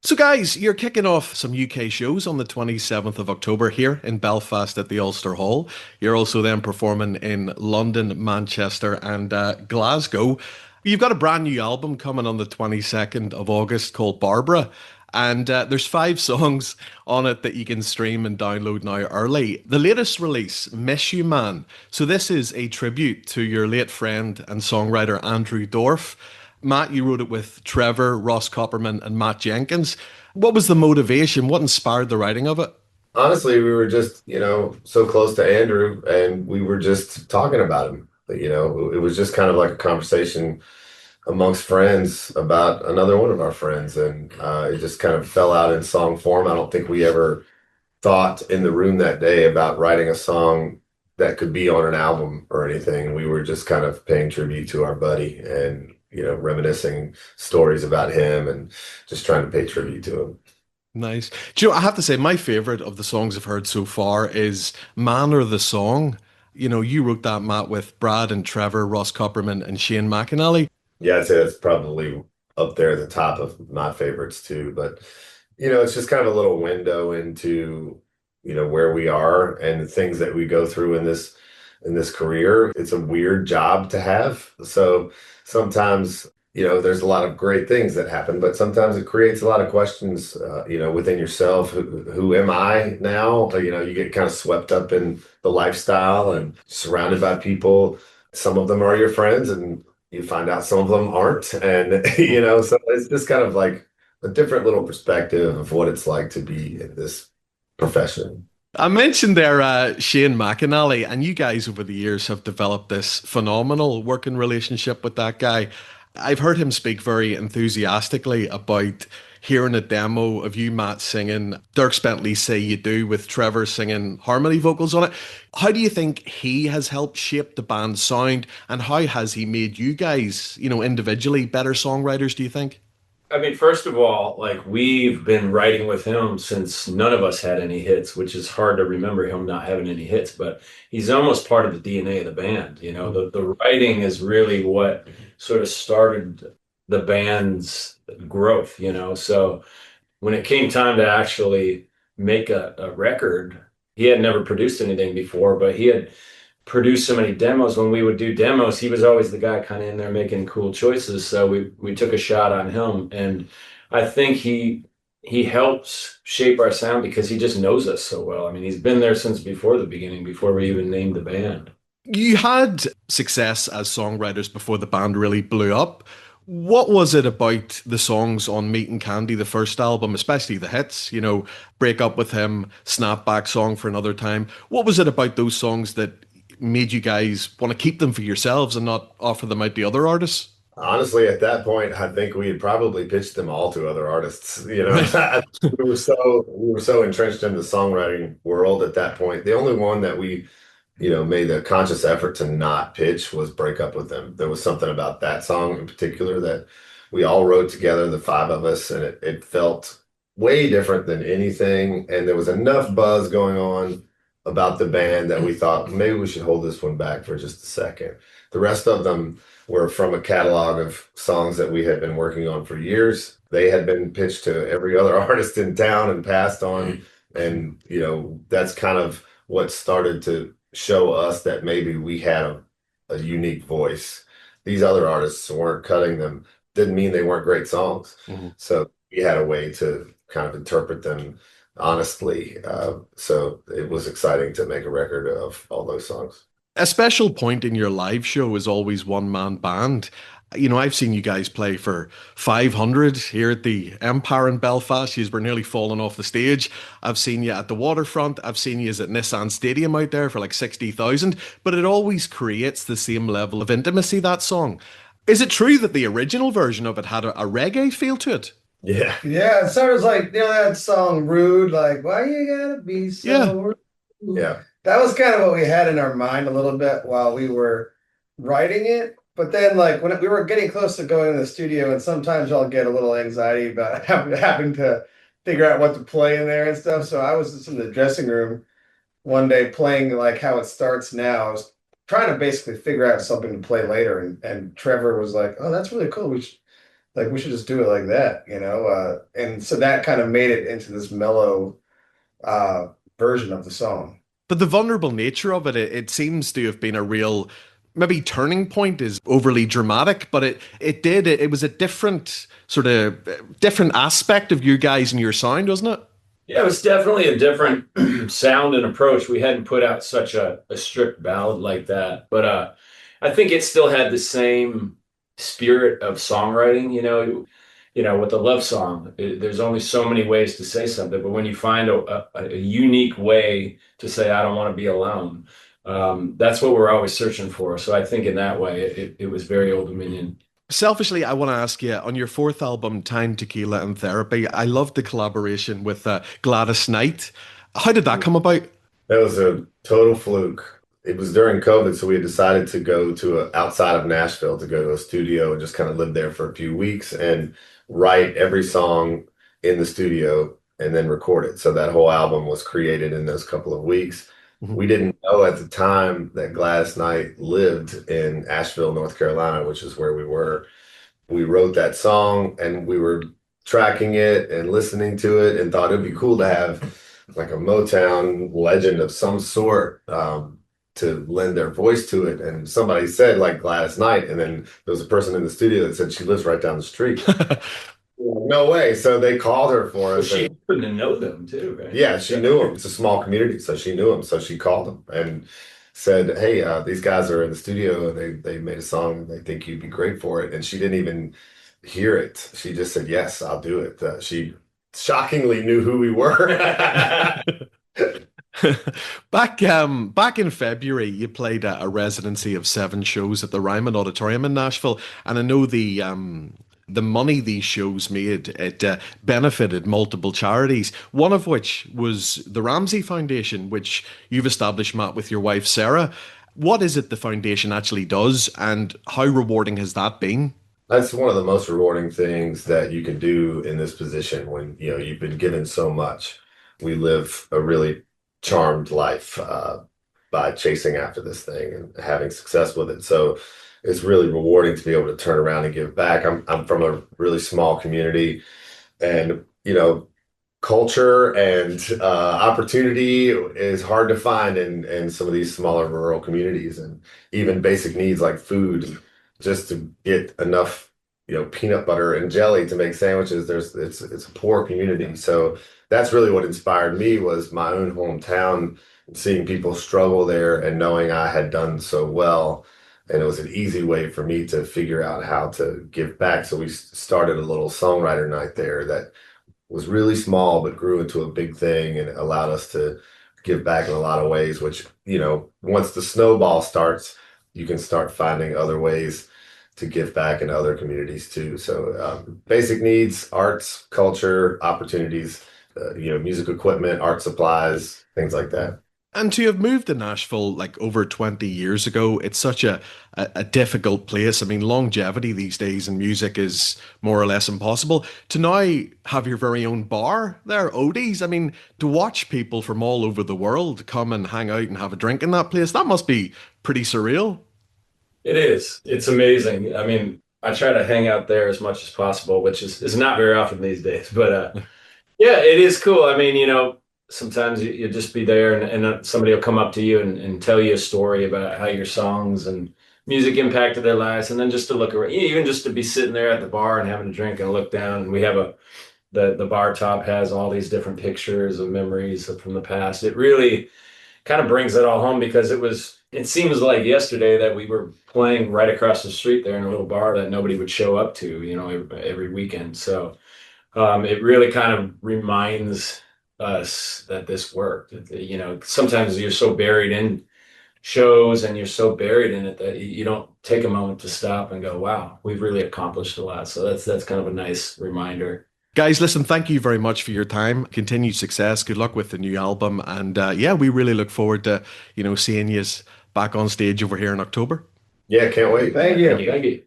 So, guys, you're kicking off some UK shows on the 27th of October here in Belfast at the Ulster Hall. You're also then performing in London, Manchester, and Glasgow. You've got a brand new album coming on the 22nd of August called Barbara. And there's five songs on it that you can stream and download now early. The latest release, Miss You Man. So, this is a tribute to your late friend and songwriter Andrew Dorff. Matt, you wrote it with Trevor, Ross Copperman, and Matt Jenkins. What was the motivation? What inspired the writing of it? Honestly, we were just, so close to Andrew and we were just talking about him. It was just kind of like a conversation amongst friends about another one of our friends. And it just kind of fell out in song form. I don't think we ever thought in the room that day about writing a song that could be on an album or anything. We were just kind of paying tribute to our buddy and, reminiscing stories about him and just trying to pay tribute to him. Nice. Do you know, I have to say, my favorite of the songs I've heard so far is Man or the Song. You know, you wrote that, Matt, with Brad and Trevor, Ross Copperman, and Shane McAnally. Yeah, I'd say that's probably up there at the top of my favorites too. But it's just kind of a little window into, where we are and the things that we go through in this career. It's a weird job to have. So sometimes, there's a lot of great things that happen, but sometimes it creates a lot of questions, within yourself. Who am I now? You get kind of swept up in the lifestyle and surrounded by people. Some of them are your friends, and you find out some of them aren't. And, so it's just kind of like a different little perspective of what it's like to be in this profession. I mentioned there Shane McAnally, and you guys over the years have developed this phenomenal working relationship with that guy. I've heard him speak very enthusiastically about hearing a demo of you, Matt, singing Dirk Bentley's Say You Do with Trevor singing harmony vocals on it. How do you think he has helped shape the band's sound, and how has he made you guys, individually better songwriters, do you think? I mean, first of all, like we've been writing with him since none of us had any hits, which is hard to remember him not having any hits, but he's almost part of the DNA of the band. The writing is really what sort of started the band's growth. So when it came time to actually make a record, he had never produced anything before, but he had produced so many demos. When we would do demos, he was always the guy kind of in there making cool choices. So we took a shot on him, and I think he helps shape our sound because he just knows us so well. I mean, he's been there since before the beginning, before we even named the band. You had success as songwriters before the band really blew up. What was it about the songs on Meat and Candy, the first album, especially the hits, Break Up With Him, Snapback Song for Another Time? What was it about those songs that made you guys want to keep them for yourselves and not offer them out to other artists? Honestly, at that point, I think we had probably pitched them all to other artists. Right. We were so entrenched in the songwriting world at that point. The only one that we, made a conscious effort to not pitch was Break Up With Them. There was something about that song in particular that we all wrote together, the five of us, and it felt way different than anything. And there was enough buzz going on about the band that we thought maybe we should hold this one back for just a second. The rest of them were from a catalog of songs that we had been working on for years. They had been pitched to every other artist in town and passed on. And, that's kind of what started to show us that maybe we had a unique voice. These other artists weren't cutting them, didn't mean they weren't great songs. Mhm. So we had a way to kind of interpret them honestly. So it was exciting to make a record of all those songs. A special point in your live show is always one man band. I've seen you guys play for 500 here at the Empire in Belfast. You were nearly falling off the stage. I've seen you at the waterfront. I've seen you at Nissan Stadium out there for like 60,000. But it always creates the same level of intimacy, that song. Is it true that the original version of it had a reggae feel to it? Yeah. Yeah, it sounds like that song "Rude," like "Why you gotta be Yeah. so rude." Yeah. That was kind of what we had in our mind a little bit while we were writing it. But then, like when we were getting close to going to the studio, and sometimes I'll get a little anxiety about having to figure out what to play in there and stuff. So I was just in the dressing room one day playing like how it starts now. I was trying to basically figure out something to play later, and Trevor was like, "Oh, that's really cool. like we should just do it like that, and so that kind of made it into this mellow uh version of the song. But the vulnerable nature of it seems to have been a real, maybe turning point is overly dramatic, but it was a different sort of different aspect of you guys and your sound, wasn't it? Yeah, it was definitely a different sound and approach. We hadn't put out such a strict ballad like that, but I think it still had the same spirit of songwriting. With a love song, there's only so many ways to say something, but when you find a unique way to say "I don't want to be alone," that's what we're always searching for. So I think in that way, it was very Old Dominion. Selfishly, I want to ask you on your fourth album, Time, Tequila, and Therapy. I loved the collaboration with Gladys Knight. How did that come about? That was a total fluke. It was during COVID, so we had decided to go to outside of Nashville to go to a studio and just kind of live there for a few weeks and write every song in the studio and then record it. So that whole album was created in those couple of weeks. Mhm. We didn't know at the time that Gladys Knight lived in Asheville, North Carolina, which is where we were. We wrote that song and we were tracking it and listening to it and thought it'd be cool to have like a Motown legend of some sort to lend their voice to it. And somebody said like Gladys Knight, and then there was a person in the studio that said she lives right down the street. No way. So they called her for Well, us. she happened to know them too, right? Yeah, she knew him. It's a small community, so she knew him. So she called him and said, "Hey, these guys are in the studio. They made a song. They think you'd be great for it." And she didn't even hear it. She just said, "Yes, I'll do it." She shockingly knew who we were. Back in February, you played a residency of 7 shows at the Ryman Auditorium in Nashville, and I know the money these shows made, it benefited multiple charities. One of which was the Ramsey Foundation, which you've established, Matt, with your wife Sarah. What is it the foundation actually does, and how rewarding has that been? That's one of the most rewarding things that you can do in this position when you've been given so much. We live a really charmed life by chasing after this thing and having success with it. So it's really rewarding to be able to turn around and give back. I'm from a really small community, and culture and opportunity is hard to find in some of these smaller rural communities, and even basic needs like food, just to get enough, peanut butter and jelly to make sandwiches. It's a poor community. So that's really what inspired me, was my own hometown, seeing people struggle there and knowing I had done so well. And it was an easy way for me to figure out how to give back. So we started a little songwriter night there that was really small but grew into a big thing and allowed us to give back in a lot of ways, which, once the snowball starts, you can start finding other ways to give back in other communities too. So basic needs, arts, culture, opportunities, music equipment, art supplies, things like that. And to have moved to Nashville like over 20 years ago, it's such a difficult place. I mean, longevity these days in music is more or less impossible. To now have your very own bar there, Odie's, I mean, to watch people from all over the world come and hang out and have a drink in that place, that must be pretty surreal. It is. It's amazing. I mean, I try to hang out there as much as possible, which is not very often these days. But yeah, it is cool. I mean, sometimes you just be there and somebody will come up to you and tell you a story about how your songs and music impacted their lives. And then just to look around, even just to be sitting there at the bar and having a drink and look down. And we have the bar top has all these different pictures of memories from the past. It really kind of brings it all home, because it seems like yesterday that we were playing right across the street there in a little bar that nobody would show up to, every weekend. So it really kind of reminds us that this worked. Sometimes you're so buried in shows and you're so buried in it that you don't take a moment to stop and go, wow, we've really accomplished a lot. So that's kind of a nice reminder. Guys, listen, thank you very much for your time. Continued success. Good luck with the new album. And yeah, we really look forward to, seeing you back on stage over here in October. Yeah, can't wait. Thank you. Thank you.